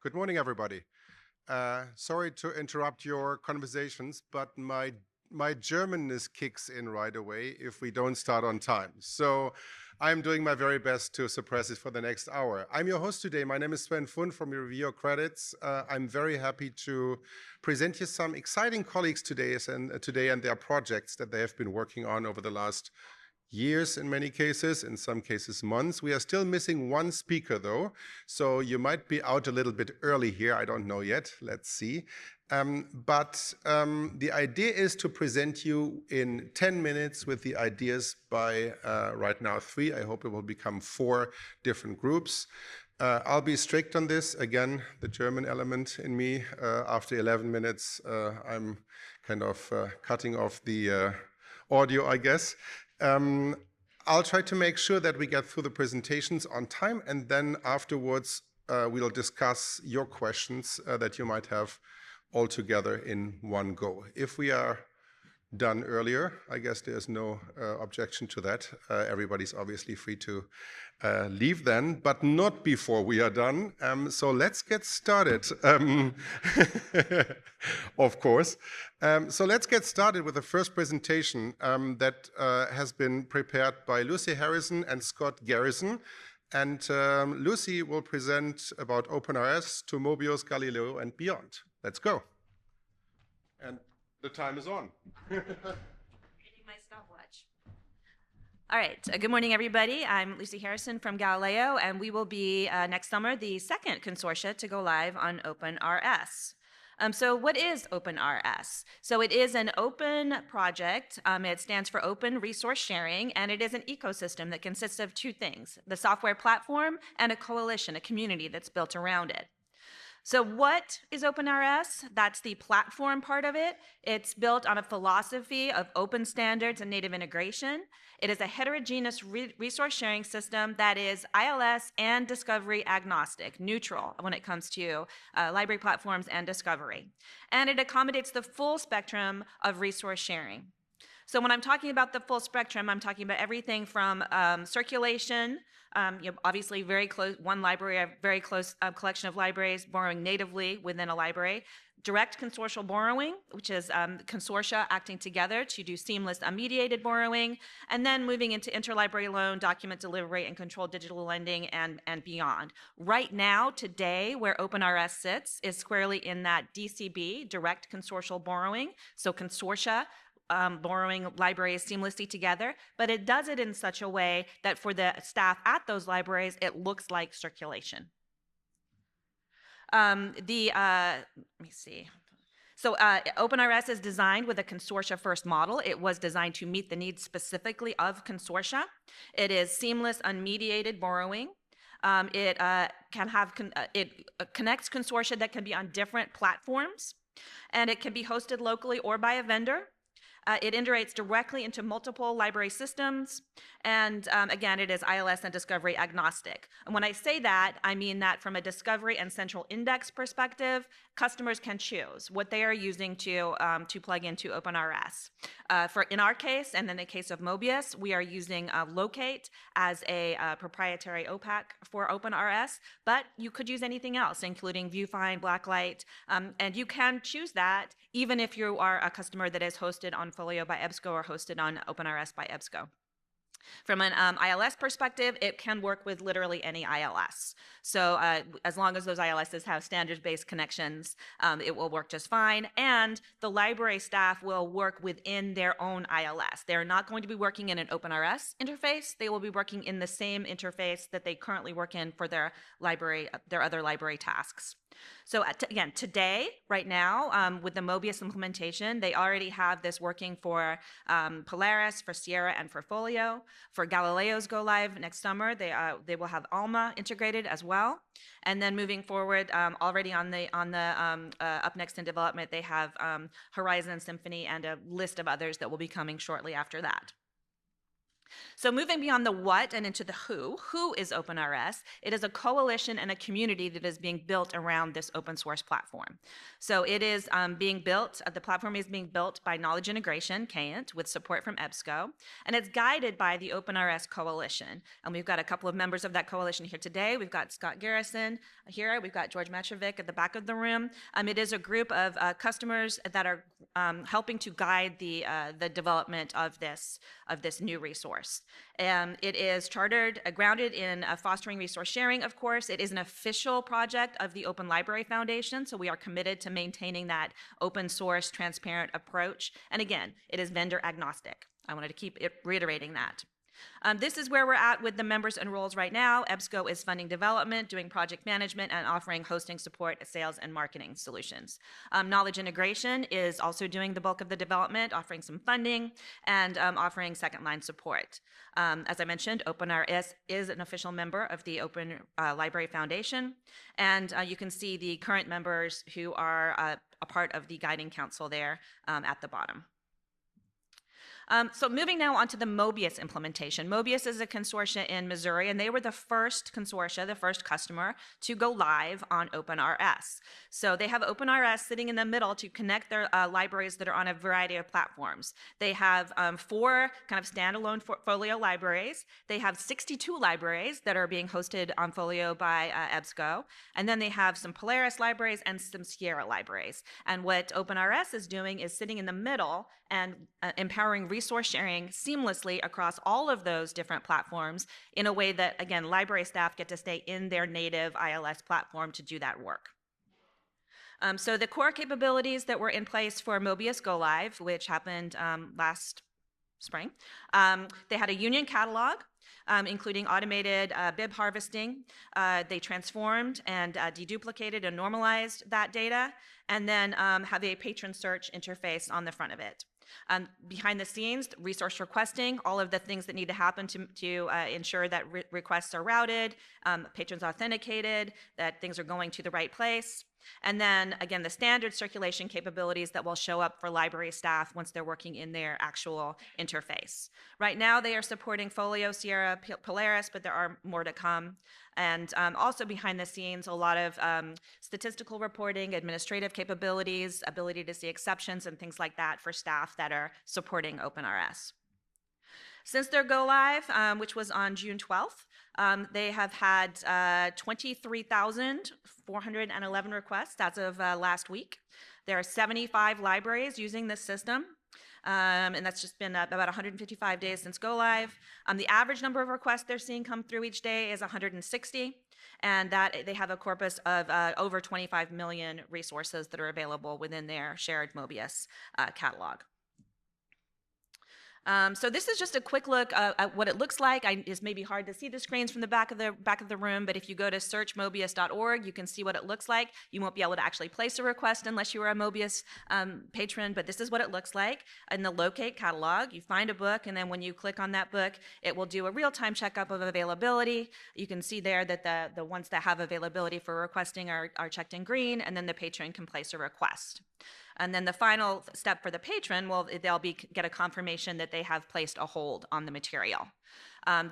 Good morning, everybody. Sorry to interrupt your conversations, but my Germanness kicks in right away if we don't start on time. So I'm doing my very best to suppress it for the next hour. I'm your host today. My name is Sven Fund from Review Your Credits. I'm very happy to present you some exciting colleagues today and their projects that they have been working on over the last years in many cases, in some cases months. We are still missing one speaker though, so you might be out a little bit early here. I don't know yet. Let's see. The idea is to present you in 10 minutes with the ideas by right now 3. I hope it will become 4 different groups. I'll be strict on this. Again, the German element in me. After 11 minutes, I'm kind of cutting off the audio, I guess. I'll try to make sure that we get through the presentations on time, and then afterwards we'll discuss your questions that you might have all together in one go. If we are done earlier, I guess there's no objection to that. Everybody's obviously free to leave then, but not before we are done. So let's get started, of course. So let's get started with the first presentation that has been prepared by Lucy Harrison and Scott Garrison. And Lucy will present about OpenRS to MOBIUS, GALILEO, and beyond. Let's go. And the time is on. Hitting my stopwatch. All right. Good morning, everybody. I'm Lucy Harrison from Galileo, and we will be next summer the second consortia to go live on OpenRS. So what is OpenRS? So it is an open project. It stands for Open Resource Sharing, and it is an ecosystem that consists of 2 things: the software platform and a coalition, a community that's built around it. So what is OpenRS? That's the platform part of it. It's built on a philosophy of open standards and native integration. It is a heterogeneous resource sharing system that is ILS and discovery agnostic, neutral when it comes to library platforms and discovery. And it accommodates the full spectrum of resource sharing. So when I'm talking about the full spectrum, I'm talking about everything from circulation, obviously very close, one library, a very close collection of libraries borrowing natively within a library, direct consortial borrowing, which is consortia acting together to do seamless unmediated borrowing, and then moving into interlibrary loan, document delivery, and controlled digital lending, and beyond. Right now, today, where OpenRS sits is squarely in that DCB, direct consortial borrowing, so consortia, borrowing libraries seamlessly together, but it does it in such a way that for the staff at those libraries, it looks like circulation. Let me see. So OpenRS is designed with a consortia-first model. It was designed to meet the needs specifically of consortia. It is seamless, unmediated borrowing. It connects consortia that can be on different platforms, and it can be hosted locally or by a vendor. It integrates directly into multiple library systems, and again, it is ILS and discovery agnostic. And when I say that, I mean that from a discovery and central index perspective, customers can choose what they are using to plug into OpenRS. In our case, and in the case of MOBIUS, we are using Locate as a proprietary OPAC for OpenRS, but you could use anything else, including Viewfind, Blacklight, and you can choose that even if you are a customer that is hosted on Folio by EBSCO or hosted on OpenRS by EBSCO. From an ILS perspective, it can work with literally any ILS. So as long as those ILSs have standards-based connections, it will work just fine. And the library staff will work within their own ILS. They're not going to be working in an OpenRS interface. They will be working in the same interface that they currently work in for their other library tasks. So again, today, right now, with the MOBIUS implementation, they already have this working for Polaris, for Sierra, and for Folio. For Galileo's go live next summer, they will have ALMA integrated as well. And then moving forward, already on the up next in development, they have Horizon, Symphony, and a list of others that will be coming shortly after that. So moving beyond the what and into the who is OpenRS? It is a coalition and a community that is being built around this open source platform. So it is being built, the platform is being built by Knowledge Integration, KANT, with support from EBSCO, and it's guided by the OpenRS Coalition. And we've got a couple of members of that coalition here today. We've got Scott Garrison here, we've got George Matrovic at the back of the room. It is a group of customers that are helping to guide the development of this new resource. It is chartered, grounded in fostering resource sharing, of course. It is an official project of the Open Library Foundation, so we are committed to maintaining that open source, transparent approach. And again, it is vendor agnostic. I wanted to keep reiterating that. This is where we're at with the members and roles right now. EBSCO is funding development, doing project management, and offering hosting support, sales, and marketing solutions. Knowledge Integration is also doing the bulk of the development, offering some funding, and offering second-line support. As I mentioned, OpenRS is an official member of the Open Library Foundation, and you can see the current members who are a part of the guiding council there at the bottom. So moving now on to the MOBIUS implementation. MOBIUS is a consortia in Missouri, and they were the first consortia, the first customer, to go live on OpenRS. So they have OpenRS sitting in the middle to connect their libraries that are on a variety of platforms. They have 4 kind of standalone Folio libraries. They have 62 libraries that are being hosted on Folio by EBSCO. And then they have some Polaris libraries and some Sierra libraries. And what OpenRS is doing is sitting in the middle and empowering resource sharing seamlessly across all of those different platforms in a way that, again, library staff get to stay in their native ILS platform to do that work. So the core capabilities that were in place for MOBIUS Go Live, which happened last spring, they had a union catalog, including automated bib harvesting. They transformed and deduplicated and normalized that data, and then have a patron search interface on the front of it. Behind the scenes, resource requesting, all of the things that need to happen to ensure that requests are routed, patrons authenticated, that things are going to the right place. And then, again, the standard circulation capabilities that will show up for library staff once they're working in their actual interface. Right now, they are supporting Folio, Sierra, Polaris, but there are more to come. And also behind the scenes, a lot of statistical reporting, administrative capabilities, ability to see exceptions and things like that for staff that are supporting OpenRS. Since their go live, which was on June 12th, they have had 23,411 requests as of last week. There are 75 libraries using this system. And that's just been about 155 days since go live. The average number of requests they're seeing come through each day is 160, and that they have a corpus of over 25 million resources that are available within their shared MOBIUS catalog. So this is just a quick look at what it looks like. It's maybe hard to see the screens from the back of the room, but if you go to searchmobius.org, you can see what it looks like. You won't be able to actually place a request unless you are a MOBIUS patron, but this is what it looks like. In the locate catalog, you find a book, and then when you click on that book, it will do a real-time checkup of availability. You can see there that the ones that have availability for requesting are checked in green, and then the patron can place a request. And then the final step for the patron, well, they'll get a confirmation that they have placed a hold on the material.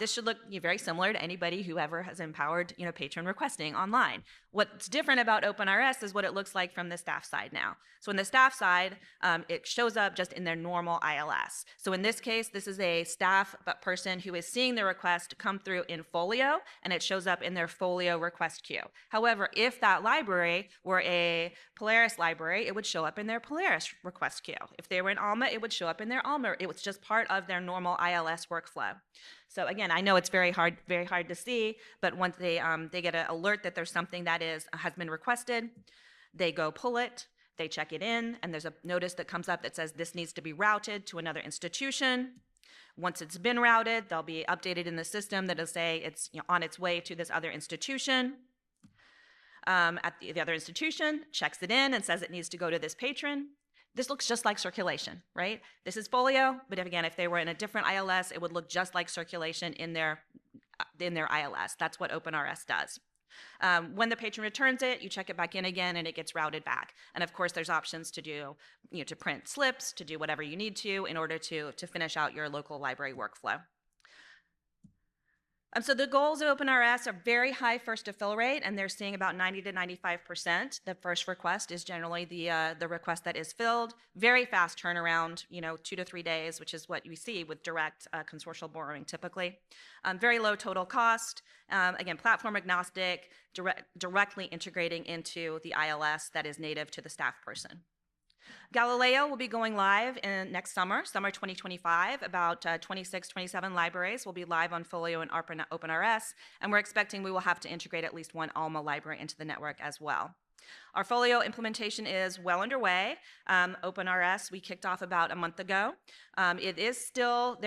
This should look very similar to anybody who ever has empowered patron requesting online. What's different about OpenRS is what it looks like from the staff side now. So in the staff side, it shows up just in their normal ILS. So in this case, this is a staff person who is seeing the request come through in Folio, and it shows up in their Folio request queue. However, if that library were a Polaris library, it would show up in their Polaris request queue. If they were in ALMA, it would show up in their ALMA. It was just part of their normal ILS workflow. So again, I know it's very hard to see, but once they get an alert that there's something that has been requested, they go pull it, they check it in, and there's a notice that comes up that says this needs to be routed to another institution. Once it's been routed, they'll be updated in the system that'll say it's on its way to this other institution. At the other institution, checks it in and says it needs to go to this patron. This looks just like circulation, right? This is Folio, but if they were in a different ILS, it would look just like circulation in their ILS. That's what OpenRS does. When the patron returns it, you check it back in again, and it gets routed back. And of course, there's options to do, to print slips, to do whatever you need to in order to finish out your local library workflow. So the goals of OpenRS are very high first to fill rate, and they're seeing about 90 to 95%. The first request is generally the request that is filled. Very fast turnaround, 2 to 3 days, which is what we see with direct consortial borrowing typically. Very low total cost. Again, platform agnostic, directly integrating into the ILS that is native to the staff person. Galileo will be going live next summer 2025. About 26, 27 libraries will be live on Folio and OpenRS, and we're expecting we will have to integrate at least one ALMA library into the network as well. Our Folio implementation is well underway. OpenRS we kicked off about a month ago. There is still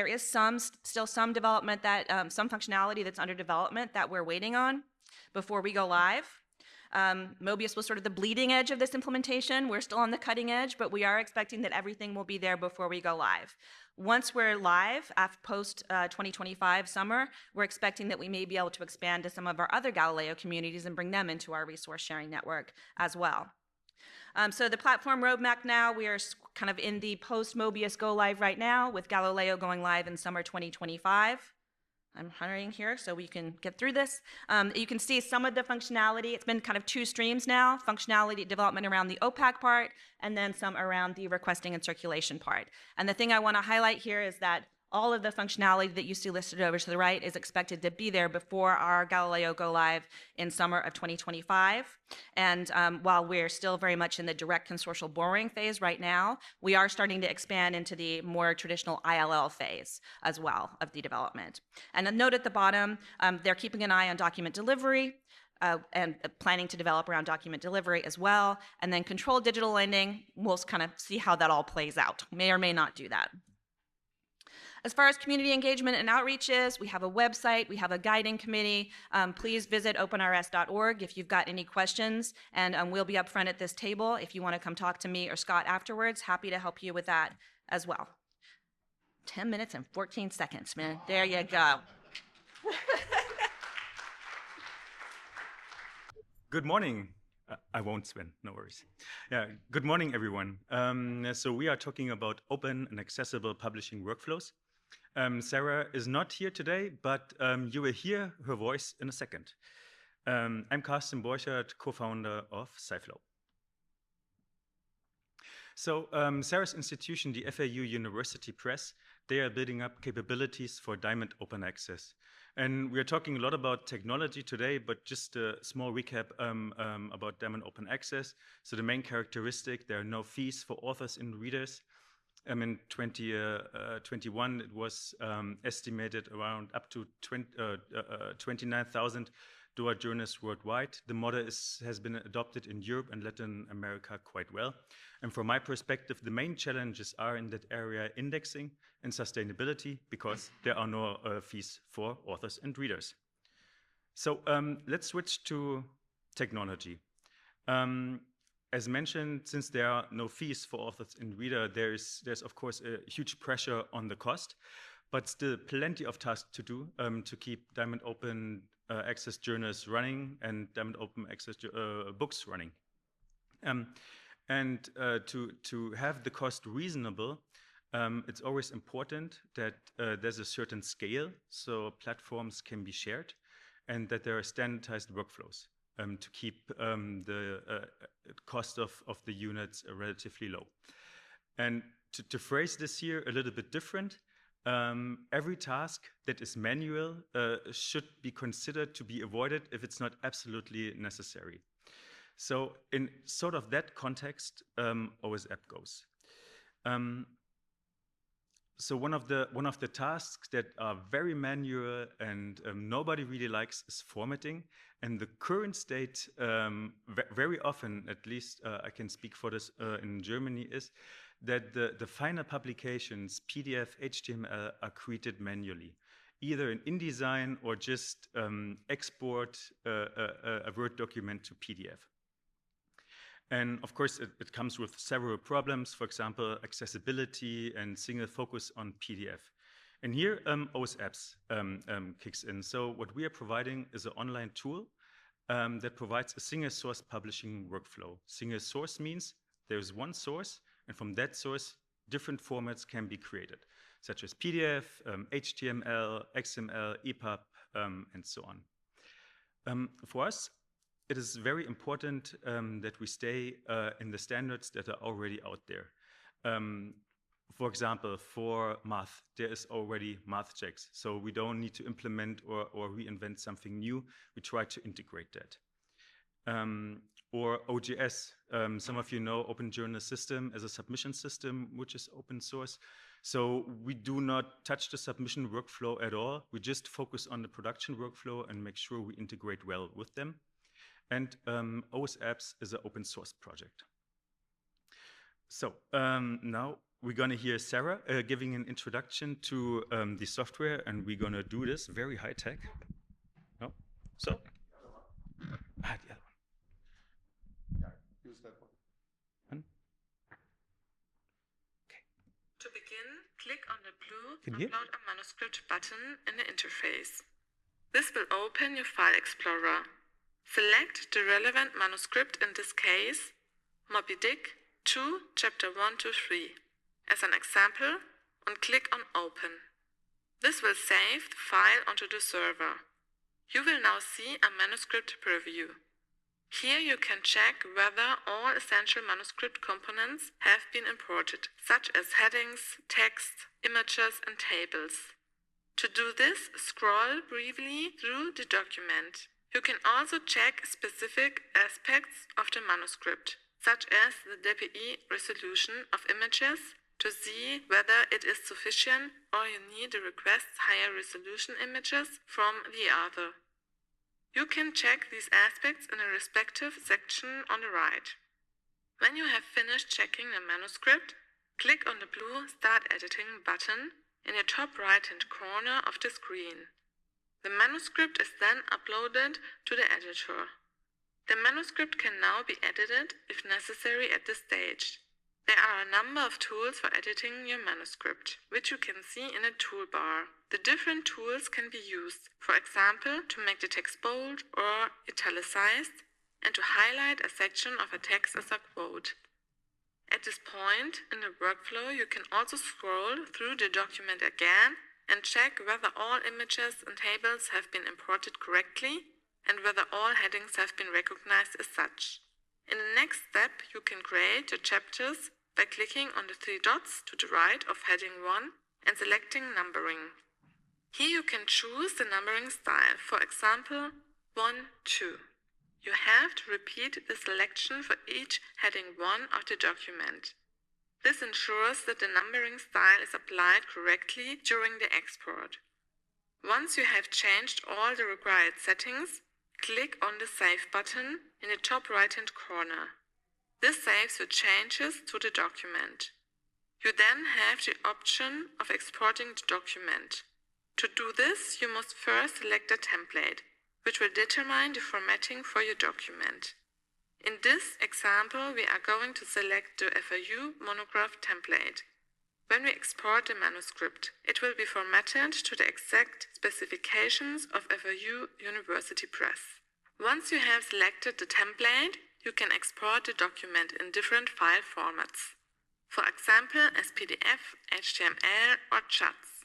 some development some functionality that's under development that we're waiting on before we go live. MOBIUS was sort of the bleeding edge of this implementation. We're still on the cutting edge, but we are expecting that everything will be there before we go live. Once we're live, post 2025 summer, we're expecting that we may be able to expand to some of our other Galileo communities and bring them into our resource sharing network as well. So the platform roadmap now, we are kind of in the post-MOBIUS go live right now, with Galileo going live in summer 2025. I'm hurrying here so we can get through this. You can see some of the functionality. It's been kind of 2 streams now, functionality development around the OPAC part, and then some around the requesting and circulation part. And the thing I want to highlight here is that all of the functionality that you see listed over to the right is expected to be there before our Galileo go live in summer of 2025. And while we're still very much in the direct consortial borrowing phase right now, we are starting to expand into the more traditional ILL phase as well of the development. And a note at the bottom, they're keeping an eye on document delivery, and planning to develop around document delivery as well. And then controlled digital lending, we'll kind of see how that all plays out. May or may not do that. As far as community engagement and outreach is, we have a website, we have a guiding committee. Please visit openrs.org if you've got any questions, and we'll be up front at this table if you want to come talk to me or Scott afterwards. Happy to help you with that as well. 10 minutes and 14 seconds, man. There you go. Good morning. I won't spin, no worries. Yeah, good morning, everyone. So we are talking about open and accessible publishing workflows. Sarah is not here today, but you will hear her voice in a second. I'm Carsten Borchert, co-founder of SciFlow. So Sarah's institution, the FAU University Press, they are building up capabilities for Diamond Open Access. And we are talking a lot about technology today, but just a small recap about Diamond Open Access. So the main characteristic, there are no fees for authors and readers. In 2021, it was estimated around up to 29,000 DOA journalists worldwide. The model has been adopted in Europe and Latin America quite well. And from my perspective, the main challenges are in that area indexing and sustainability, because there are no fees for authors and readers. So let's switch to technology. As mentioned, since there are no fees for authors and readers, there's of course a huge pressure on the cost, but still plenty of tasks to do to keep Diamond Open Access journals running and Diamond Open Access books running. And to have the cost reasonable, it's always important that there's a certain scale so platforms can be shared, and that there are standardized workflows to keep the cost of the units relatively low. And to phrase this here a little bit different, every task that is manual should be considered to be avoided if it's not absolutely necessary. So in sort of that context, OS-APS goes. So one of the tasks that are very manual and nobody really likes is formatting. And the current state, very often, at least I can speak for this in Germany, is that the final publications, PDF, HTML, are created manually, either in InDesign or just export a Word document to PDF. And of course, it comes with several problems, for example, accessibility and single focus on PDF. And here, OS-APS kicks in. So what we are providing is an online tool that provides a single source publishing workflow. Single source means there's one source, and from that source, different formats can be created, such as PDF, HTML, XML, EPUB, and so on. For us, it is very important that we stay in the standards that are already out there. For example, for math, there is already math checks, so we don't need to implement or reinvent something new. We try to integrate that. Or OGS, some of you know Open Journal System as a submission system, which is open source. So we do not touch the submission workflow at all. We just focus on the production workflow and make sure we integrate well with them. And OS-APS is an open source project. So now we're going to hear Sarah giving an introduction to the software, and we're going to do this very high tech. Oh, so. The other one. Yeah, use that one. Okay. To begin, click on the blue Upload a Manuscript button in the interface. This will open your File Explorer. Select the relevant manuscript, in this case, Moby Dick 2, Chapter 1 to 3, as an example, and click on Open. This will save the file onto the server. You will now see a manuscript preview. Here you can check whether all essential manuscript components have been imported, such as headings, text, images, and tables. To do this, scroll briefly through the document. You can also check specific aspects of the manuscript, such as the dpi resolution of images, to see whether it is sufficient or you need to request higher resolution images from the author. You can check these aspects in a respective section on the right. When you have finished checking the manuscript, click on the blue Start Editing button in the top right-hand corner of the screen. The manuscript is then uploaded to the editor. The manuscript can now be edited if necessary at this stage. There are a number of tools for editing your manuscript, which you can see in a toolbar. The different tools can be used, for example, to make the text bold or italicized, and to highlight a section of a text as a quote. At this point in the workflow, you can also scroll through the document again and check whether all images and tables have been imported correctly and whether all headings have been recognized as such. In the next step, you can create your chapters by clicking on the three dots to the right of heading 1 and selecting numbering. Here you can choose the numbering style, for example, 1, 2. You have to repeat the selection for each heading 1 of the document. This ensures that the numbering style is applied correctly during the export. Once you have changed all the required settings, click on the Save button in the top right-hand corner. This saves your changes to the document. You then have the option of exporting the document. To do this, you must first select a template, which will determine the formatting for your document. In this example, we are going to select the FAU monograph template. When we export the manuscript, it will be formatted to the exact specifications of FAU University Press. Once you have selected the template, you can export the document in different file formats. For example, as PDF, HTML, or CHATS.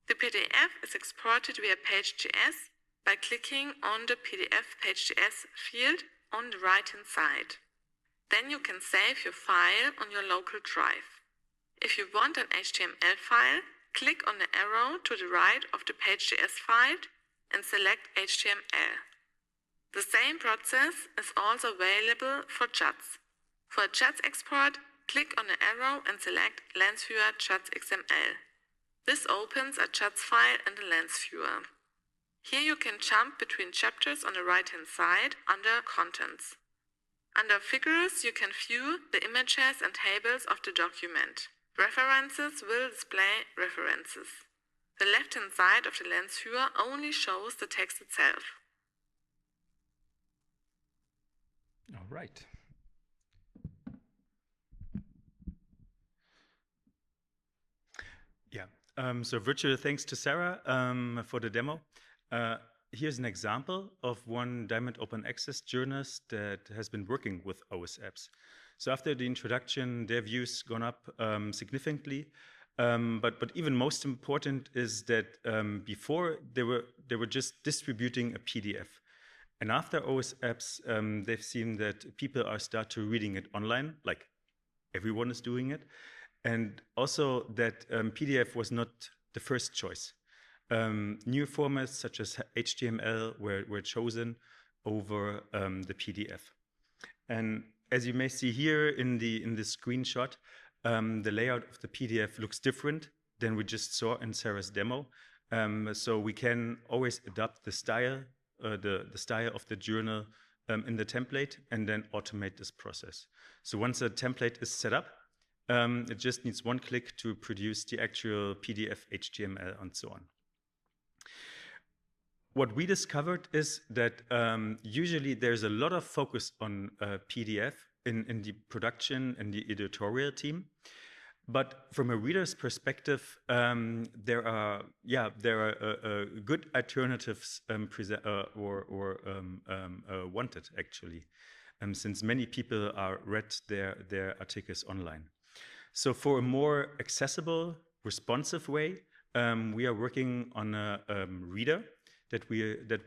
The PDF is exported via Page.js by clicking on the PDF Page.js field on the right-hand side. Then you can save your file on your local drive. If you want an HTML file, click on the arrow to the right of the Page.js file and select HTML. The same process is also available for CHATS. For a CHATS export, click on the arrow and select Lens Viewer CHATS XML. This opens a CHATS file in the Lens Viewer. Here you can jump between chapters on the right-hand side under Contents. Under Figures, you can view the images and tables of the document. References will display references. The left-hand side of the Lens Viewer only shows the text itself. All right. Yeah, so virtual thanks to Sarah for the demo. Here's an example of one Diamond Open Access journalist that has been working with OS-APS. So after the introduction, their views gone up significantly. But even most important is that before they were just distributing a PDF. And after OS-APS, they've seen that people are start to reading it online, like everyone is doing it. And also that PDF was not the first choice. New formats such as HTML were chosen over the PDF. And as you may see here in the screenshot, the layout of the PDF looks different than we just saw in Sarah's demo. So we can always adapt the style of the journal in the template and then automate this process. So once a template is set up, it just needs one click to produce the actual PDF, HTML, and so on. What we discovered is that usually there's a lot of focus on PDF in the production and the editorial team. But from a reader's perspective, there are good alternatives wanted, actually, since many people read their articles online. So for a more accessible, responsive way, we are working on a reader that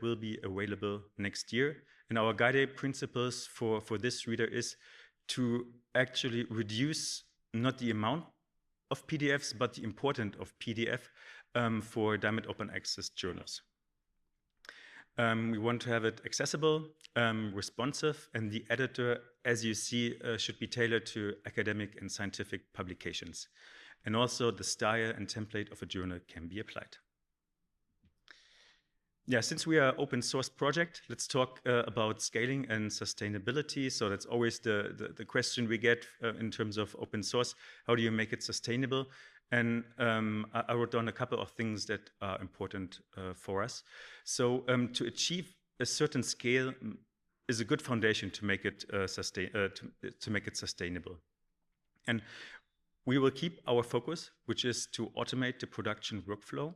will be available next year. And our guiding principles for this reader is to actually reduce not the amount of PDFs, but the importance of PDF for Diamond Open Access journals. We want to have it accessible, responsive, and the editor, as you see, should be tailored to academic and scientific publications. And also the style and template of a journal can be applied. Yeah, since we are an open source project, let's talk about scaling and sustainability. So that's always the question we get in terms of open source. How do you make it sustainable? And I wrote down a couple of things that are important for us. So to achieve a certain scale is a good foundation to make it sustainable. And we will keep our focus, which is to automate the production workflow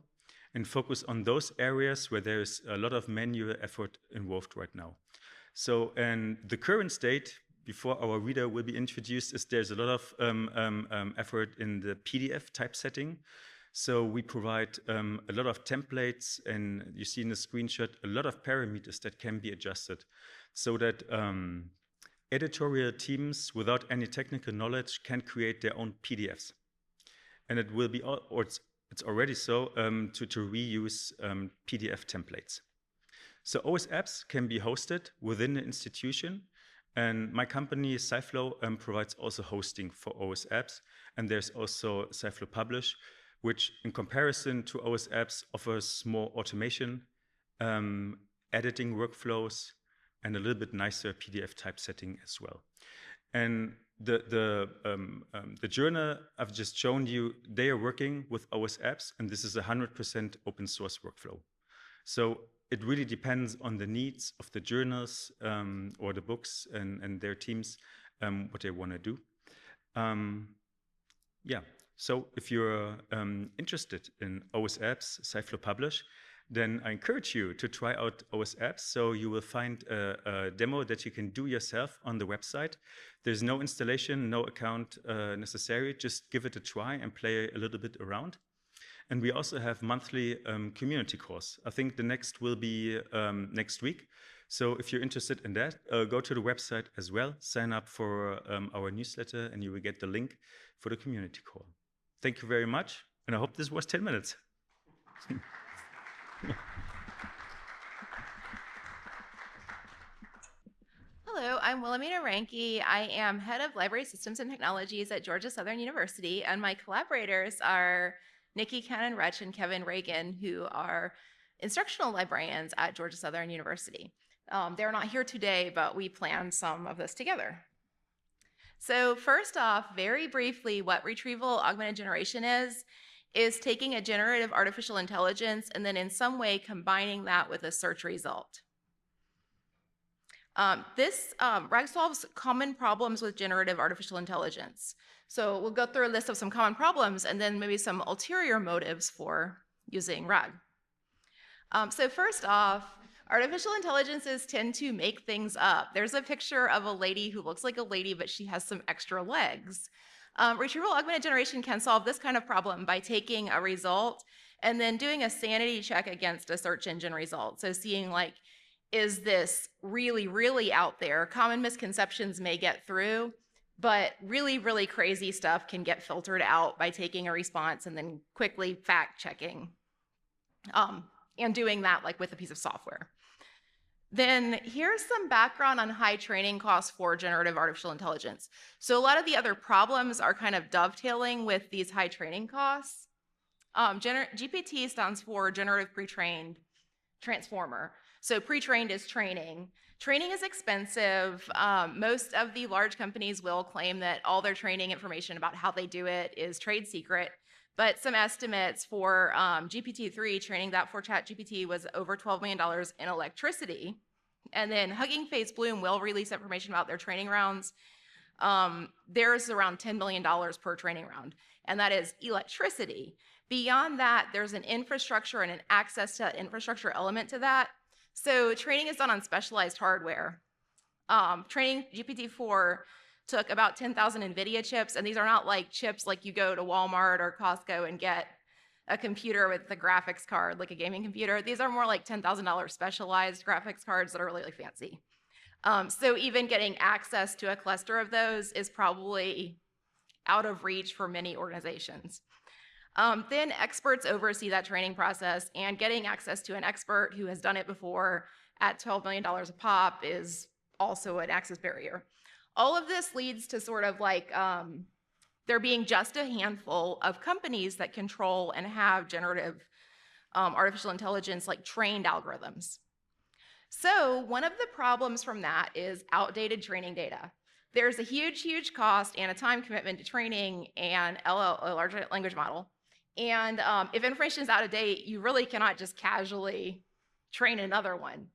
and focus on those areas where there is a lot of manual effort involved right now. So, and the current state, before our reader will be introduced, is there's a lot of effort in the PDF typesetting. So we provide a lot of templates, and you see in the screenshot a lot of parameters that can be adjusted so that editorial teams without any technical knowledge can create their own PDFs. And it will be, or it's already so, to reuse PDF templates. So OS-APS can be hosted within the institution. And my company, SciFlow, provides also hosting for OS-APS. And there's also SciFlow Publish, which in comparison to OS-APS offers more automation, editing workflows, and a little bit nicer PDF typesetting as well. And the journal I've just shown you, they are working with OS-APS, and this is a 100% open source workflow. So it really depends on the needs of the journals or the books and their teams, what they want to do. Yeah, so if you're interested in OS-APS, SciFlow Publish, then I encourage you to try out OS-APS. So you will find a demo that you can do yourself on the website. There's no installation, no account necessary. Just give it a try and play a little bit around. And we also have monthly community calls. I think the next will be next week. So if you're interested in that, go to the website as well, sign up for our newsletter, and you will get the link for the community call. Thank you very much, and I hope this was 10 minutes. Hello, I'm Wilhelmina Ranke. I am head of Library Systems and Technologies at Georgia Southern University, and my collaborators are Nikki Cannon-Retch and Kevin Reagan, who are instructional librarians at Georgia Southern University. They're not here today, but we planned some of this together. So first off, very briefly, what retrieval augmented generation is taking a generative artificial intelligence and then in some way combining that with a search result. RAG solves common problems with generative artificial intelligence. So we'll go through a list of some common problems and then maybe some ulterior motives for using RAG. So first off, artificial intelligences tend to make things up. There's a picture of a lady who looks like a lady, but she has some extra legs. Retrieval augmented generation can solve this kind of problem by taking a result and then doing a sanity check against a search engine result. So seeing like, is this really, really out there? Common misconceptions may get through, but really, really crazy stuff can get filtered out by taking a response and then quickly fact checking and doing that like with a piece of software. Then here's some background on high training costs for generative artificial intelligence. So a lot of the other problems are kind of dovetailing with these high training costs. GPT stands for Generative Pre-trained Transformer. So pre-trained is training. Training is expensive. Most of the large companies will claim that all their training information about how they do it is trade secret. But some estimates for GPT-3, training that for ChatGPT, was over $12 million in electricity. And then Hugging Face Bloom will release information about their training rounds. There's around $10 million per training round, and that is electricity. Beyond that, there's an infrastructure and an access to infrastructure element to that. So training is done on specialized hardware. Training GPT-4 took about 10,000 NVIDIA chips, and these are not like chips like you go to Walmart or Costco and get a computer with the graphics card, like a gaming computer. These are more like $10,000 specialized graphics cards that are really, really fancy. So even getting access to a cluster of those is probably out of reach for many organizations. Then experts oversee that training process, and getting access to an expert who has done it before at $12 million a pop is also an access barrier. All of this leads to sort of like there being just a handful of companies that control and have generative artificial intelligence like trained algorithms. So one of the problems from that is outdated training data. There's a huge, huge cost and a time commitment to training a large language model. And if information is out of date, you really cannot just casually train another one.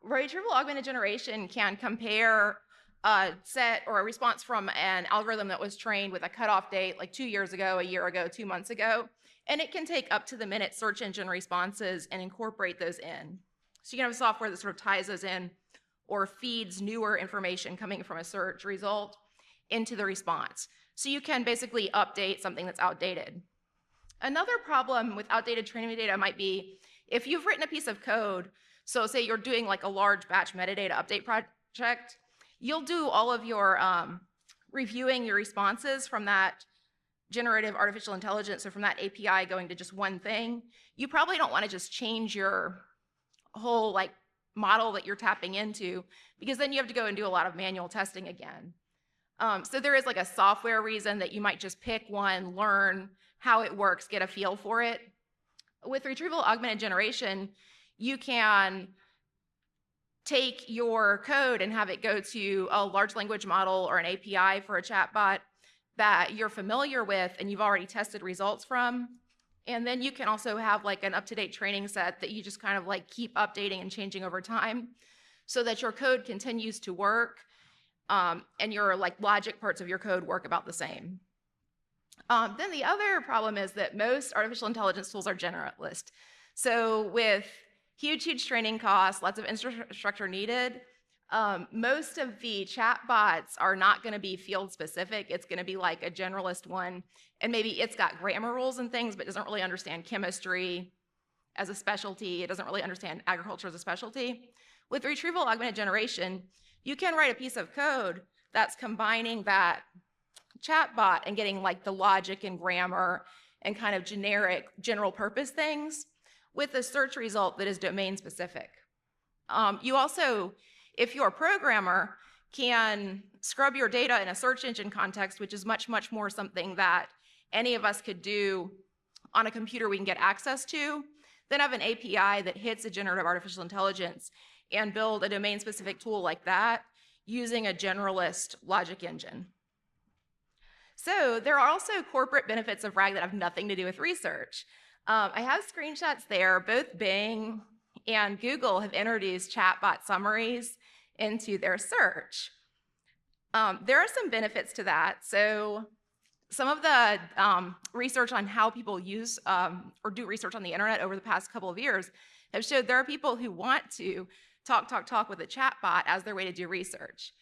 Retrieval augmented generation can compare a set or a response from an algorithm that was trained with a cutoff date like 2 years ago, a year ago, 2 months ago, and it can take up to the minute search engine responses and incorporate those in. So you can have software that sort of ties those in or feeds newer information coming from a search result into the response. So you can basically update something that's outdated. Another problem with outdated training data might be if you've written a piece of code, so say you're doing like a large batch metadata update project, you'll do all of your reviewing your responses from that generative artificial intelligence or from that API going to just one thing. You probably don't want to just change your whole like model that you're tapping into, because then you have to go and do a lot of manual testing again. So there is like a software reason that you might just pick one, learn how it works, get a feel for it. With retrieval augmented generation, you can take your code and have it go to a large language model or an API for a chatbot that you're familiar with and you've already tested results from. And then you can also have like an up-to-date training set that you just kind of like keep updating and changing over time so that your code continues to work and your like logic parts of your code work about the same. Then the other problem is that most artificial intelligence tools are generalist. So with huge, huge training costs, lots of infrastructure needed, most of the chatbots are not going to be field specific. It's going to be like a generalist one, and maybe it's got grammar rules and things, but doesn't really understand chemistry as a specialty. It doesn't really understand agriculture as a specialty. With retrieval augmented generation, you can write a piece of code that's combining that chatbot and getting like the logic and grammar and kind of generic general purpose things with a search result that is domain specific. You also, if you're a programmer, can scrub your data in a search engine context, which is much, much more something that any of us could do on a computer we can get access to, then have an API that hits a generative artificial intelligence and build a domain-specific tool like that using a generalist logic engine. So there are also corporate benefits of RAG that have nothing to do with research. I have screenshots there. Both Bing and Google have introduced chatbot summaries into their search. There are some benefits to that. So some of the research on how people use or do research on the internet over the past couple of years have showed there are people who want to talk with a chatbot as their way to do research.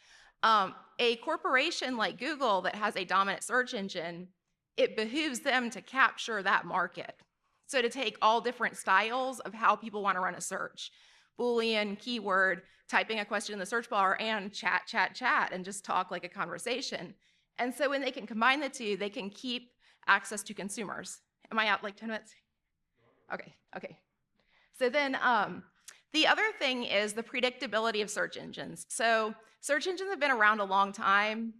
A corporation like Google that has a dominant search engine, it behooves them to capture that market. So to take all different styles of how people want to run a search, Boolean, keyword, typing a question in the search bar, and chat, chat, chat, and just talk like a conversation. And so when they can combine the two, they can keep access to consumers. Am I out like 10 minutes? Okay. So then the other thing is the predictability of search engines. So search engines have been around a long time,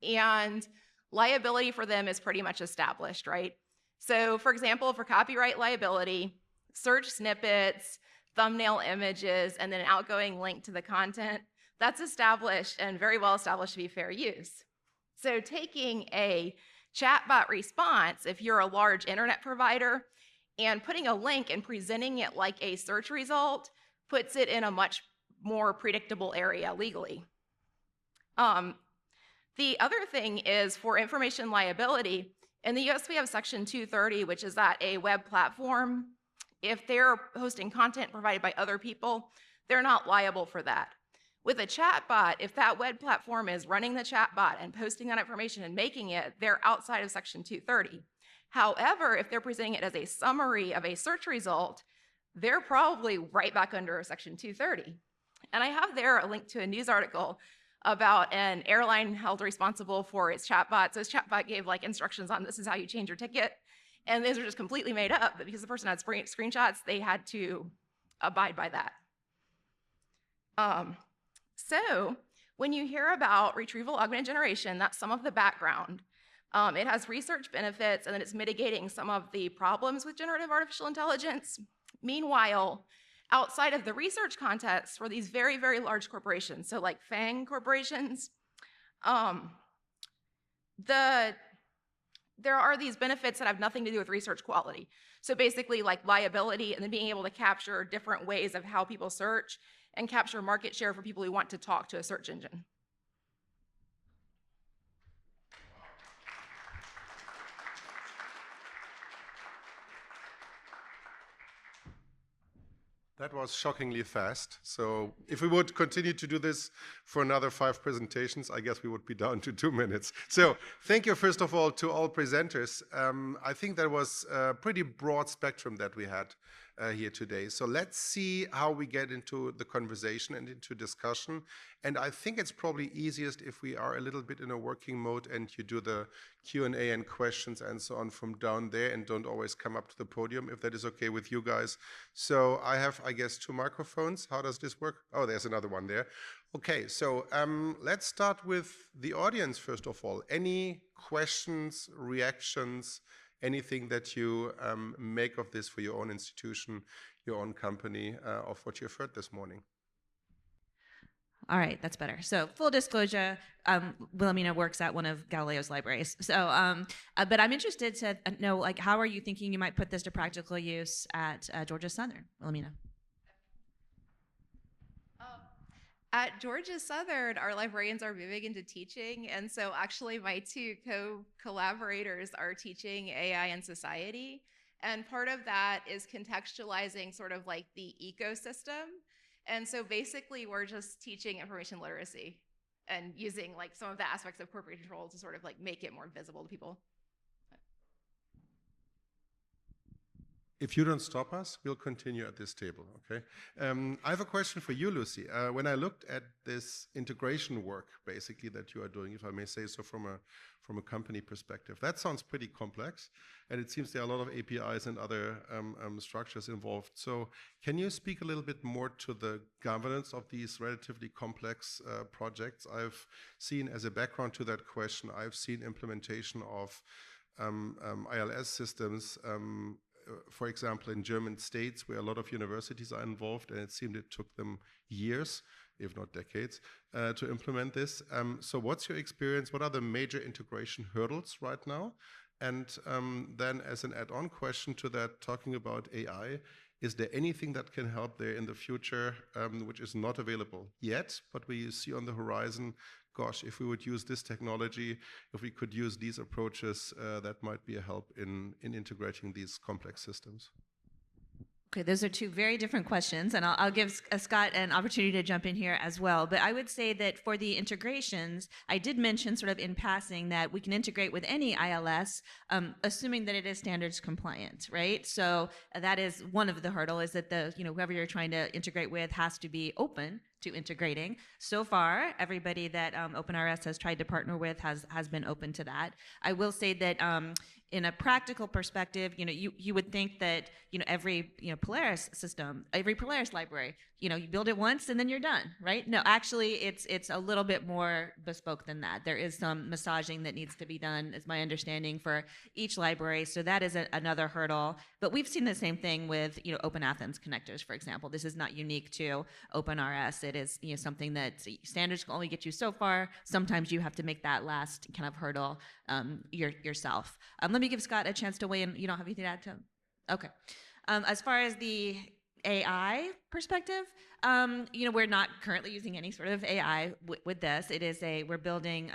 and liability for them is pretty much established, right? So for example, for copyright liability, search snippets, thumbnail images, and then an outgoing link to the content, that's established and very well established to be fair use. So taking a chatbot response, if you're a large internet provider, and putting a link and presenting it like a search result puts it in a much more predictable area legally. The other thing is for information liability, in the US we have Section 230, which is that a web platform, if they're hosting content provided by other people, they're not liable for that. With a chatbot, if that web platform is running the chatbot and posting that information and making it, they're outside of Section 230. However, if they're presenting it as a summary of a search result, they're probably right back under Section 230. And I have there a link to a news article about an airline held responsible for its chatbot. So his chatbot gave like instructions on this is how you change your ticket. And those are just completely made up, but because the person had screenshots, they had to abide by that. So when you hear about retrieval augmented generation, that's some of the background. It has research benefits, and then it's mitigating some of the problems with generative artificial intelligence. Meanwhile, outside of the research context for these very, very large corporations, so like FANG corporations, there are these benefits that have nothing to do with research quality. So basically like liability and then being able to capture different ways of how people search and capture market share for people who want to talk to a search engine. That was shockingly fast. So if we would continue to do this for another 5 presentations, I guess we would be down to 2 minutes. So thank you, first of all, to all presenters. I think that was a pretty broad spectrum that we had here today. So let's see how we get into the conversation and into discussion. And I think it's probably easiest if we are a little bit in a working mode and you do the Q&A and questions and so on from down there and don't always come up to the podium, if that is okay with you guys. So I have, I guess, 2 microphones. How does this work? Oh, there's another one there. Okay, so let's start with the audience, first of all. Any questions, reactions, anything that you make of this for your own institution, your own company, of what you've heard this morning? All right, that's better. So full disclosure, Wilhelmina works at one of Galileo's libraries. So, but I'm interested to know, like, how are you thinking you might put this to practical use at Georgia Southern, Wilhelmina? At Georgia Southern, our librarians are moving into teaching, and so actually my 2 co-collaborators are teaching AI in society, and part of that is contextualizing sort of like the ecosystem. And so basically we're just teaching information literacy and using like some of the aspects of corporate control to sort of like make it more visible to people. If you don't stop us, we'll continue at this table, okay? I have a question for you, Lucy. When I looked at this integration work, basically, that you are doing, if I may say so, from a company perspective, that sounds pretty complex, and it seems there are a lot of APIs and other structures involved. So can you speak a little bit more to the governance of these relatively complex projects? I've seen, as a background to that question, I've seen implementation of ILS systems, for example, in German states where a lot of universities are involved, and it seemed it took them years, if not decades, to implement this. So what's your experience? What are the major integration hurdles right now? And then as an add-on question to that, talking about AI, is there anything that can help there in the future which is not available yet, but we see on the horizon, gosh, if we would use this technology, if we could use these approaches, that might be a help in integrating these complex systems? Okay, those are two very different questions, and I'll give Scott an opportunity to jump in here as well. But I would say that for the integrations, I did mention sort of in passing that we can integrate with any ILS, assuming that it is standards compliant, right? So that is one of the hurdle is that whoever you're trying to integrate with has to be open to integrating. So far, everybody that OpenRS has tried to partner with has been open to that. I will say that in a practical perspective, you would think that every Polaris system, every Polaris library, you build it once and then you're done, right? No, actually, it's a little bit more bespoke than that. There is some massaging that needs to be done, is my understanding, for each library. So that is another hurdle. But we've seen the same thing with Open Athens connectors, for example. This is not unique to OpenRS. It is something that standards can only get you so far. Sometimes you have to make that last kind of hurdle yourself. Let me give Scott a chance to weigh in. You don't have anything to add to him? Okay. As far as the AI perspective, we're not currently using any sort of AI with this. It is we're building,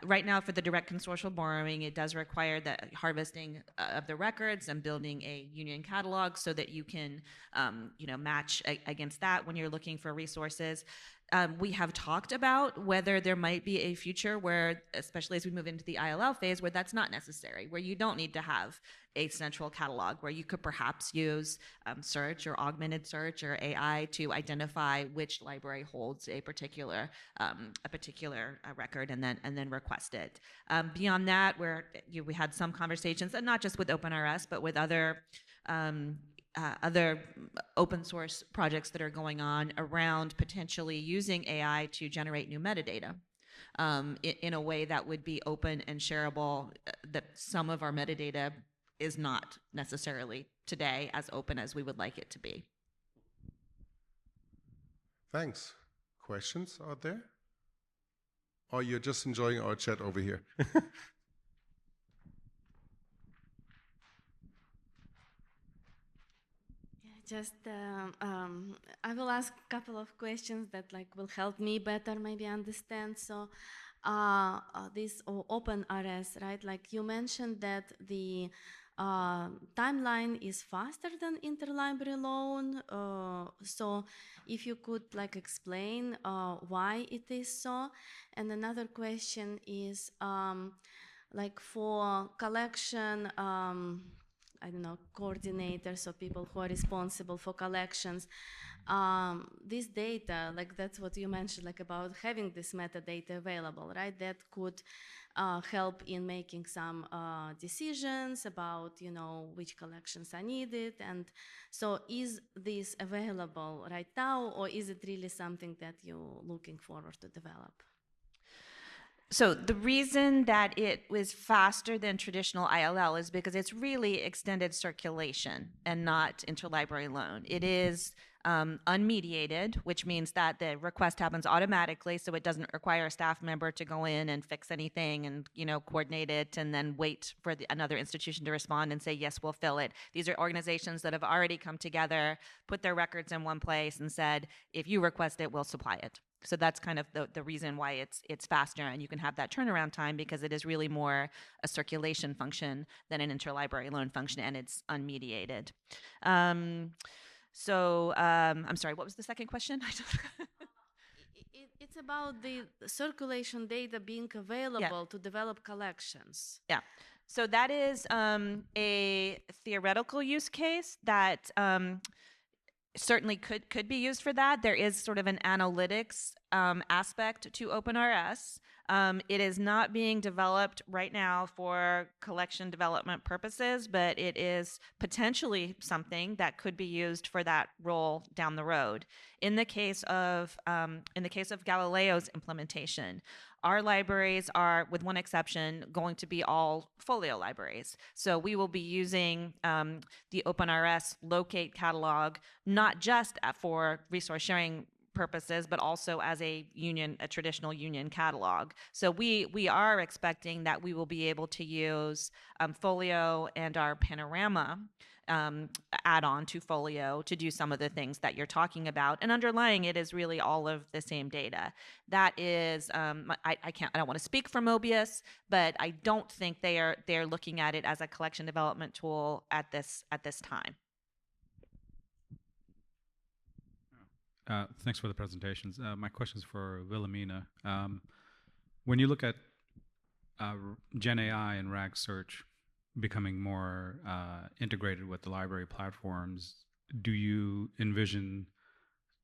right now for the direct consortial borrowing, it does require the harvesting of the records and building a union catalog so that you can, match against that when you're looking for resources. We have talked about whether there might be a future where, especially as we move into the ILL phase, where that's not necessary, where you don't need to have a central catalog, where you could perhaps use search or augmented search or AI to identify which library holds a particular record and then request it. Beyond that, we had some conversations, and not just with OpenRS, but with other open source projects that are going on around potentially using AI to generate new metadata in a way that would be open and shareable, that some of our metadata is not necessarily today as open as we would like it to be. Thanks. Questions out there? Or you're just enjoying our chat over here? Just, I will ask a couple of questions that will help me better maybe understand. So this OpenRS, right? Like you mentioned that the timeline is faster than interlibrary loan. So if you could explain why it is so. And another question is for collection, I don't know, coordinators or people who are responsible for collections, this data, that's what you mentioned, about having this metadata available, right? That could help in making some decisions about, which collections are needed. And so is this available right now, or is it really something that you're looking forward to develop? So the reason that it was faster than traditional ILL is because it's really extended circulation and not interlibrary loan. It is unmediated, which means that the request happens automatically, so it doesn't require a staff member to go in and fix anything and coordinate it and then wait for another institution to respond and say, yes, we'll fill it. These are organizations that have already come together, put their records in one place and said, if you request it, we'll supply it. So that's kind of the reason why it's faster, and you can have that turnaround time because it is really more a circulation function than an interlibrary loan function, and it's unmediated. So I'm sorry, what was the second question? It's about the circulation data being available to develop collections. Yeah. So that is a theoretical use case that certainly could be used for that. There is sort of an analytics aspect to OpenRS. It is not being developed right now for collection development purposes, but it is potentially something that could be used for that role down the road. In the case of Galileo's implementation, our libraries are, with one exception, going to be all folio libraries. So we will be using the OpenRS locate catalog, not just for resource sharing purposes, but also as a traditional union catalog. So we are expecting that we will be able to use folio and our panorama add-on to Folio to do some of the things that you're talking about. And underlying it is really all of the same data. That is, I don't want to speak for MOBIUS, but I don't think they're looking at it as a collection development tool at this time. Thanks for the presentations. My question is for Wilhelmina. When you look at Gen AI and RAG search becoming more integrated with the library platforms, do you envision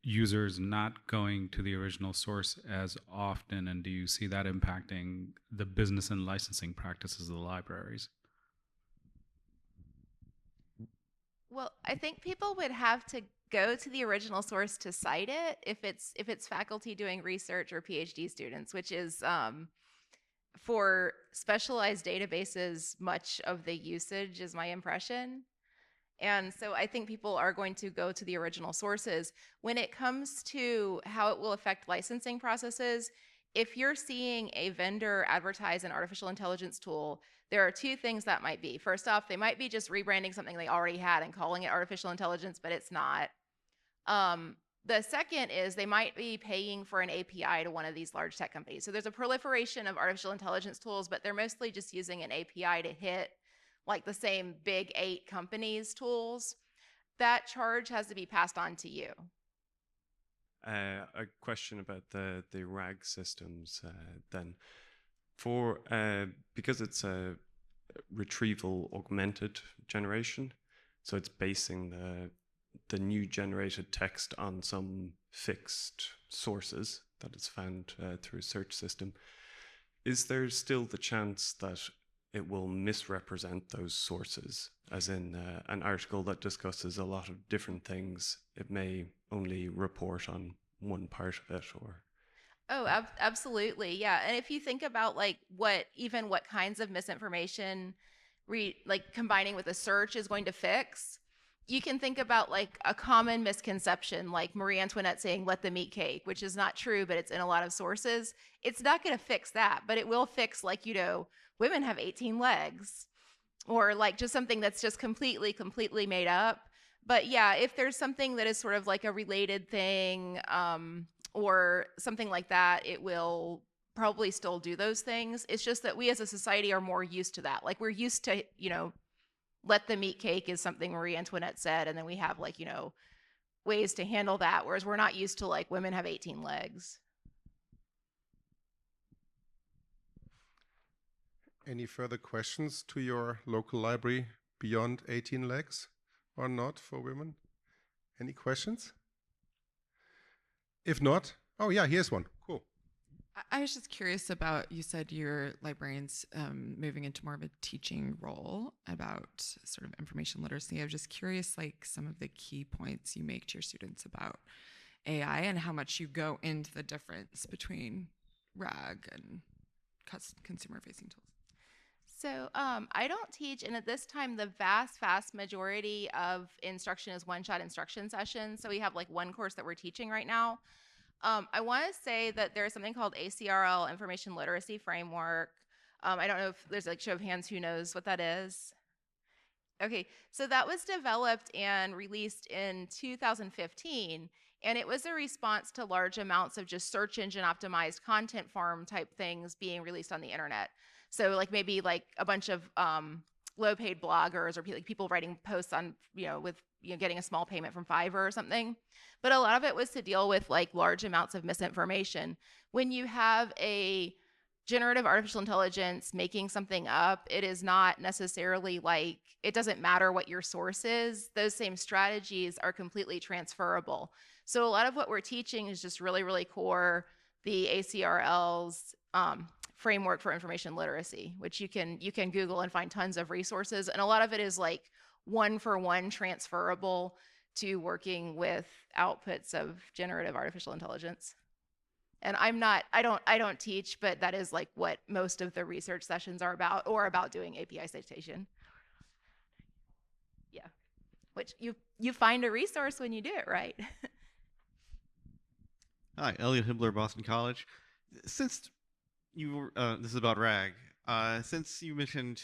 users not going to the original source as often, and do you see that impacting the business and licensing practices of the libraries? Well, I think people would have to go to the original source to cite it if it's faculty doing research or PhD students, which is for specialized databases, much of the usage is my impression. And so I think people are going to go to the original sources. When it comes to how it will affect licensing processes, if you're seeing a vendor advertise an artificial intelligence tool, there are two things that might be. First off, they might be just rebranding something they already had and calling it artificial intelligence, but it's not. The second is they might be paying for an API to one of these large tech companies. So there's a proliferation of artificial intelligence tools, but they're mostly just using an API to hit like the same big 8 companies' tools. That charge has to be passed on to you. A question about the RAG systems then. Because it's a retrieval augmented generation, so it's basing the new generated text on some fixed sources that it's found through a search system. Is there still the chance that it will misrepresent those sources? As in an article that discusses a lot of different things, it may only report on one part of it, or... Oh, absolutely. Yeah. And if you think about like what kinds of misinformation combining with a search is going to fix, you can think about like a common misconception, like Marie Antoinette saying, "Let them eat cake," which is not true, but it's in a lot of sources. It's not going to fix that, but it will fix like, women have 18 legs, or like just something that's just completely made up. But yeah, if there's something that is sort of like a related thing, or something like that, it will probably still do those things. It's just that we as a society are more used to that. Like we're used to, let them eat cake is something Marie Antoinette said, and then we have like, ways to handle that, whereas we're not used to like women have 18 legs. Any further questions to your local library beyond 18 legs or not for women? Any questions? If not, oh yeah, here's one. Cool. I was just curious about, you said your librarians moving into more of a teaching role about sort of information literacy. I was just curious, like some of the key points you make to your students about AI and how much you go into the difference between RAG and consumer-facing tools. So I don't teach, and at this time, the vast majority of instruction is one-shot instruction sessions. So we have like one course that we're teaching right now. I want to say that there's something called ACRL, Information Literacy Framework. I don't know if there's like show of hands who knows what that is. Okay, so that was developed and released in 2015, and it was a response to large amounts of just search engine optimized content farm type things being released on the internet. So like maybe like a bunch of low paid bloggers or like people writing posts on, with getting a small payment from Fiverr or something. But a lot of it was to deal with like large amounts of misinformation. When you have a generative artificial intelligence making something up, it is not necessarily like, it doesn't matter what your source is. Those same strategies are completely transferable. So a lot of what we're teaching is just really core, the ACRL's framework for information literacy, which you can Google and find tons of resources. And a lot of it is like one-for-one transferable to working with outputs of generative artificial intelligence. And I don't teach, but that is like what most of the research sessions are about, or about doing API citation. Yeah, which you find a resource when you do it right. Hi, Elliot Hibbler, Boston College. Since you this is about RAG. Since you mentioned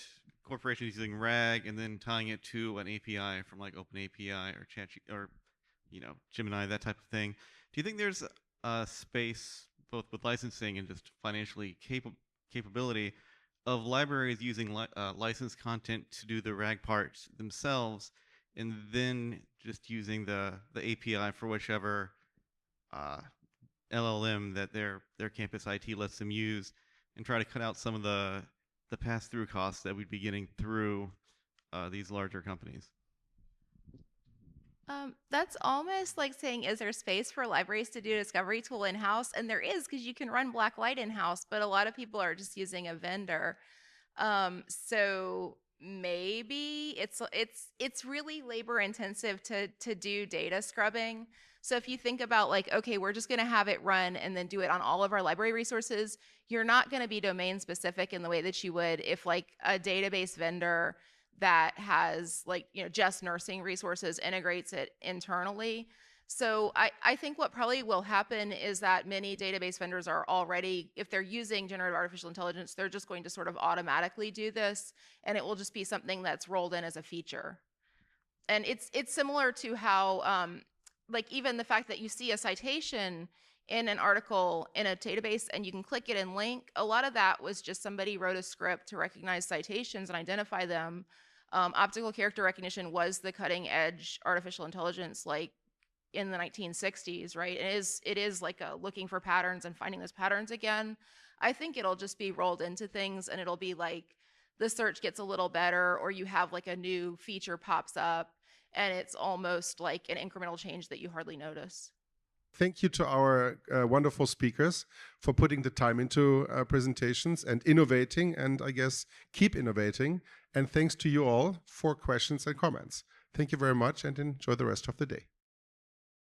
corporations using RAG and then tying it to an API from like OpenAPI or or Gemini, that type of thing. Do you think there's a space both with licensing and just financially capability of libraries using licensed content to do the RAG parts themselves, and then just using the API for whichever LLM that their campus IT lets them use, and try to cut out some of the pass-through costs that we'd be getting through these larger companies? That's almost like saying, is there space for libraries to do a discovery tool in-house? And there is, because you can run Blacklight in-house, but a lot of people are just using a vendor. So maybe it's really labor intensive to do data scrubbing. So if you think about like, okay, we're just going to have it run and then do it on all of our library resources, you're not going to be domain specific in the way that you would if like a database vendor that has like, just nursing resources integrates it internally. So I think what probably will happen is that many database vendors are already, if they're using generative artificial intelligence, they're just going to sort of automatically do this, and it will just be something that's rolled in as a feature. And it's similar to how, like even the fact that you see a citation in an article in a database and you can click it and link, a lot of that was just somebody wrote a script to recognize citations and identify them. Optical character recognition was the cutting edge artificial intelligence like in the 1960s, right? It is like looking for patterns and finding those patterns again. I think it'll just be rolled into things, and it'll be like the search gets a little better, or you have like a new feature pops up, and it's almost like an incremental change that you hardly notice. Thank you to our wonderful speakers for putting the time into presentations and innovating, and I guess keep innovating. And thanks to you all for questions and comments. Thank you very much, and enjoy the rest of the day.